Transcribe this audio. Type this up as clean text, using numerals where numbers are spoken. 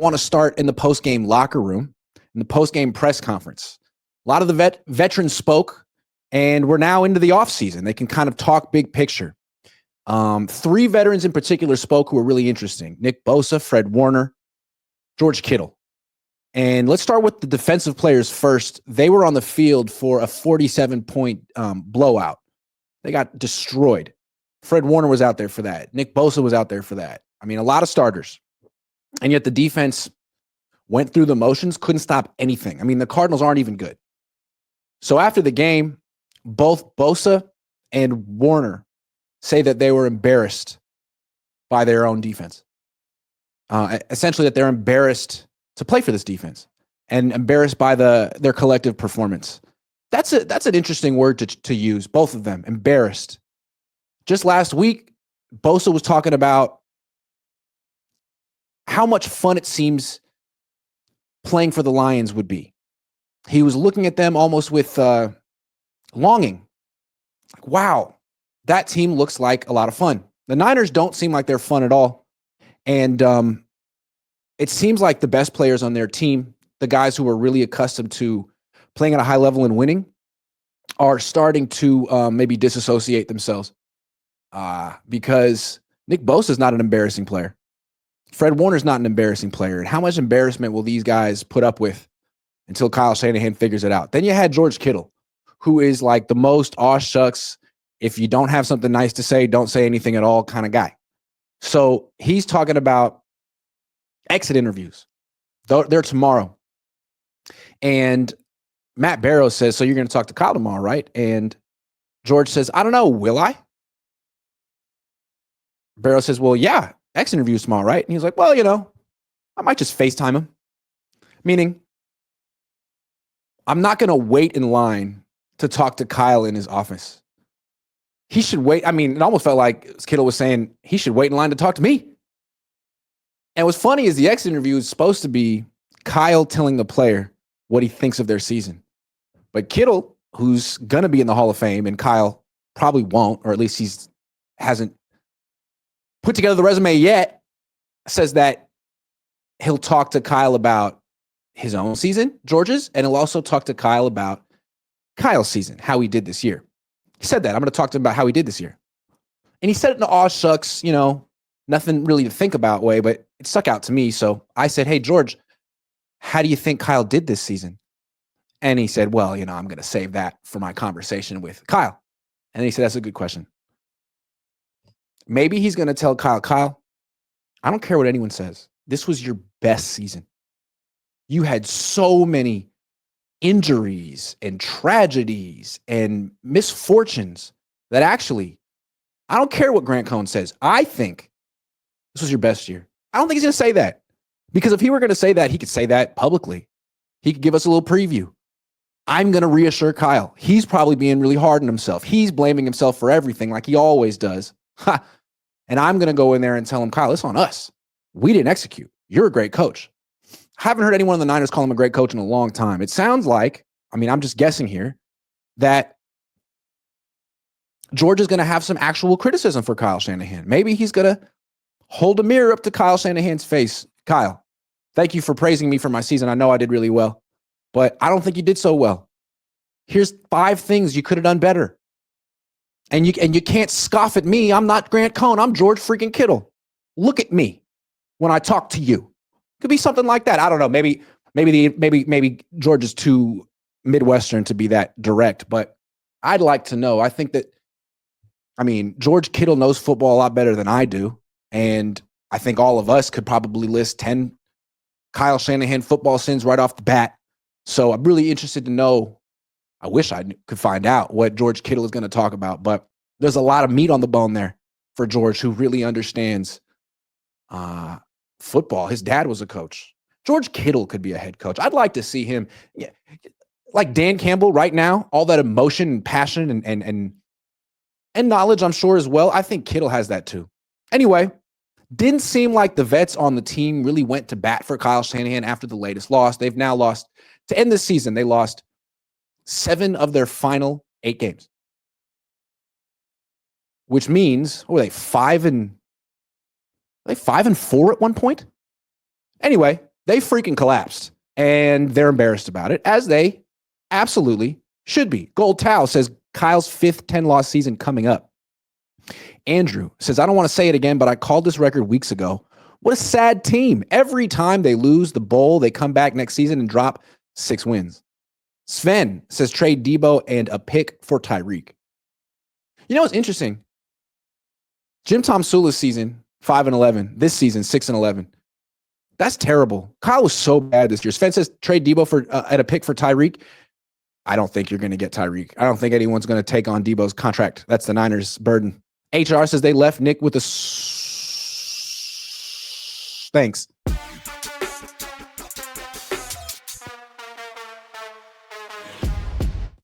want to start in the post-game locker room, in the post-game press conference. A lot of the veterans spoke, and we're now into the offseason. They can kind of talk big picture. 3 veterans in particular spoke who were really interesting. Nick Bosa, Fred Warner, George Kittle. And let's start with the defensive players first. They were on the field for a 47-point blowout. They got destroyed. Fred Warner was out there for that. Nick Bosa was out there for that. I mean, a lot of starters. And yet the defense went through the motions, couldn't stop anything. I mean, the Cardinals aren't even good. So after the game, both Bosa and Warner say that they were embarrassed by their own defense. Essentially that they're embarrassed to play for this defense and embarrassed by their collective performance. That's an interesting word to use, both of them, embarrassed. Just last week, Bosa was talking about how much fun it seems playing for the Lions would be. He was looking at them almost with longing. Like, wow, that team looks like a lot of fun. The Niners don't seem like they're fun at all. And it seems like the best players on their team, the guys who are really accustomed to playing at a high level and winning, are starting to maybe disassociate themselves. Because Nick Bosa is not an embarrassing player. Fred Warner's not an embarrassing player. And how much embarrassment will these guys put up with until Kyle Shanahan figures it out? Then you had George Kittle, who is like the most aw shucks, if you don't have something nice to say, don't say anything at all kind of guy. So he's talking about exit interviews. They're tomorrow. And Matt Barrow says, so you're going to talk to Kyle tomorrow, right? And George says, I don't know, will I? Barrow says, well, yeah, exit interviews tomorrow, right? And he's like, well, I might just FaceTime him. Meaning, I'm not going to wait in line to talk to Kyle in his office. He should wait. I mean, it almost felt like Kittle was saying he should wait in line to talk to me. And what's funny is the exit interview is supposed to be Kyle telling the player what he thinks of their season. But Kittle, who's going to be in the Hall of Fame, and Kyle probably won't, or at least hasn't put together the resume yet, says that he'll talk to Kyle about his own season, George's, and he'll also talk to Kyle about Kyle's season, how he did this year. He said that. I'm going to talk to him about how he did this year. And he said it in the aw shucks, nothing really to think about way, but it stuck out to me. So I said, hey, George, how do you think Kyle did this season? And he said, well, I'm going to save that for my conversation with Kyle. And he said, that's a good question. Maybe he's going to tell Kyle, I don't care what anyone says. This was your best season. You had so many injuries and tragedies and misfortunes that actually, I don't care what Grant Cohn says. I think this was your best year. I don't think he's going to say that, because if he were going to say that, he could say that publicly. He could give us a little preview. I'm going to reassure Kyle. He's probably being really hard on himself. He's blaming himself for everything like he always does. And I'm going to go in there and tell him, Kyle, it's on us. We didn't execute. You're a great coach. I haven't heard anyone in the Niners call him a great coach in a long time. It sounds like, I'm just guessing here, that George is going to have some actual criticism for Kyle Shanahan. Maybe he's going to hold a mirror up to Kyle Shanahan's face. Kyle, thank you for praising me for my season. I know I did really well, but I don't think you did so well. Here's 5 things you could have done better. And you can't scoff at me. I'm not Grant Cohn. I'm George freaking Kittle. Look at me when I talk to you. Could be something like that. I don't know. Maybe George is too Midwestern to be that direct, but I'd like to know. I think that, George Kittle knows football a lot better than I do. And I think all of us could probably list 10 Kyle Shanahan football sins right off the bat. So I'm really interested to know. I wish I could find out what George Kittle is going to talk about, but there's a lot of meat on the bone there for George, who really understands football. His dad was a coach. George Kittle could be a head coach. I'd like to see him, like Dan Campbell right now, all that emotion and passion and knowledge, I'm sure, as well. I think Kittle has that too. Anyway, didn't seem like the vets on the team really went to bat for Kyle Shanahan after the latest loss. They've now lost, to end this season, they lost 7 of their final 8 games. Which means, what were they, 5-4 at one point? Anyway, They freaking collapsed, and they're embarrassed about it, as they absolutely should be. Gold Towel says Kyle's 5th 10-loss season coming up. Andrew says, I don't want to say it again, but I called this record weeks ago. What a sad team. Every time they lose the bowl, they come back next season and drop 6 wins. Sven says trade Debo and a pick for Tyreek. You know what's interesting? Jim Tom Sula's season, 5-11. This season, 6-11. That's terrible. Kyle was so bad this year. Sven says trade Debo for at a pick for Tyreek. I don't think you're going to get Tyreek. I don't think anyone's going to take on Debo's contract. That's the Niners' burden. HR says they left Nick with a thanks.